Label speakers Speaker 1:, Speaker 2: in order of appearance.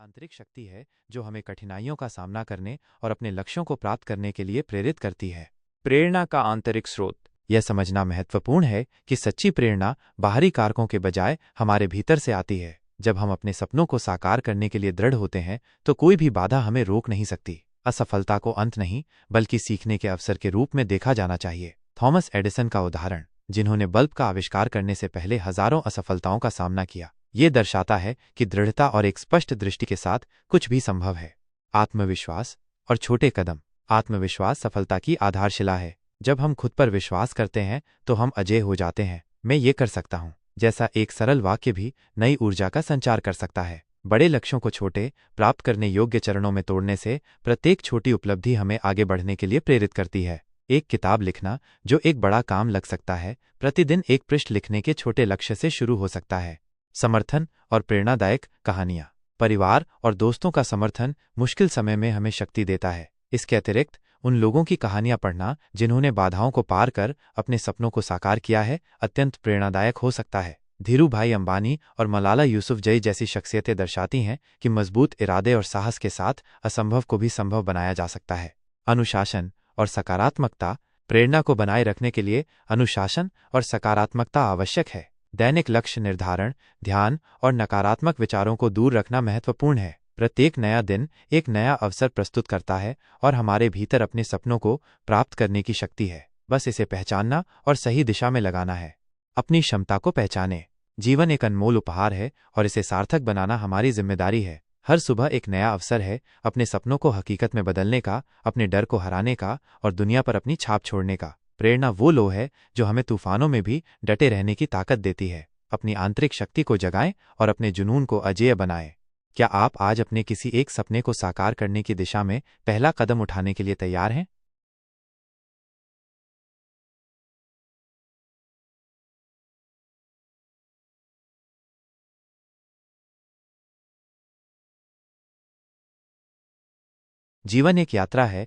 Speaker 1: आंतरिक शक्ति है जो हमें कठिनाइयों का सामना करने और अपने लक्ष्यों को प्राप्त करने के लिए प्रेरित करती है। प्रेरणा का आंतरिक स्रोत। यह समझना महत्वपूर्ण है कि सच्ची प्रेरणा बाहरी कारकों के बजाय हमारे भीतर से आती है। जब हम अपने सपनों को साकार करने के लिए दृढ़ होते हैं तो कोई भी बाधा हमें रोक नहीं सकती। असफलता को अंत नहीं बल्कि सीखने के अवसर के रूप में देखा जाना चाहिए। थॉमस एडिसन का उदाहरण, जिन्होंने बल्ब का आविष्कार करने से पहले हजारों असफलताओं का सामना किया, ये दर्शाता है कि दृढ़ता और एक स्पष्ट दृष्टि के साथ कुछ भी संभव है। आत्मविश्वास और छोटे कदम। आत्मविश्वास सफलता की आधारशिला है। जब हम खुद पर विश्वास करते हैं तो हम अजेय हो जाते हैं। मैं ये कर सकता हूँ जैसा एक सरल वाक्य भी नई ऊर्जा का संचार कर सकता है। बड़े लक्ष्यों को छोटे, प्राप्त करने योग्य चरणों में तोड़ने से प्रत्येक छोटी उपलब्धि हमें आगे बढ़ने के लिए प्रेरित करती है। एक किताब लिखना, जो एक बड़ा काम लग सकता है, प्रतिदिन एक पृष्ठ लिखने के छोटे लक्ष्य से शुरू हो सकता है। समर्थन और प्रेरणादायक कहानियाँ। परिवार और दोस्तों का समर्थन मुश्किल समय में हमें शक्ति देता है। इसके अतिरिक्त उन लोगों की कहानियां पढ़ना जिन्होंने बाधाओं को पार कर अपने सपनों को साकार किया है, अत्यंत प्रेरणादायक हो सकता है। धीरूभाई अंबानी और मलाला यूसुफजई जैसी शख्सियतें दर्शाती हैं कि मजबूत इरादे और साहस के साथ असंभव को भी संभव बनाया जा सकता है। अनुशासन और सकारात्मकता। प्रेरणा को बनाए रखने के लिए अनुशासन और सकारात्मकता आवश्यक है। दैनिक लक्ष्य निर्धारण, ध्यान और नकारात्मक विचारों को दूर रखना महत्वपूर्ण है। प्रत्येक नया दिन एक नया अवसर प्रस्तुत करता है और हमारे भीतर अपने सपनों को प्राप्त करने की शक्ति है। बस इसे पहचानना और सही दिशा में लगाना है। अपनी क्षमता को पहचानें। जीवन एक अनमोल उपहार है और इसे सार्थक बनाना हमारी जिम्मेदारी है। हर सुबह एक नया अवसर है अपने सपनों को हकीकत में बदलने का, अपने डर को हराने का और दुनिया पर अपनी छाप छोड़ने का। प्रेरणा वो लो है जो हमें तूफानों में भी डटे रहने की ताकत देती है। अपनी आंतरिक शक्ति को जगाएं और अपने जुनून को अजेय बनाएं। क्या आप आज अपने किसी एक सपने को साकार करने की दिशा में पहला कदम उठाने के लिए तैयार हैं? जीवन एक यात्रा है।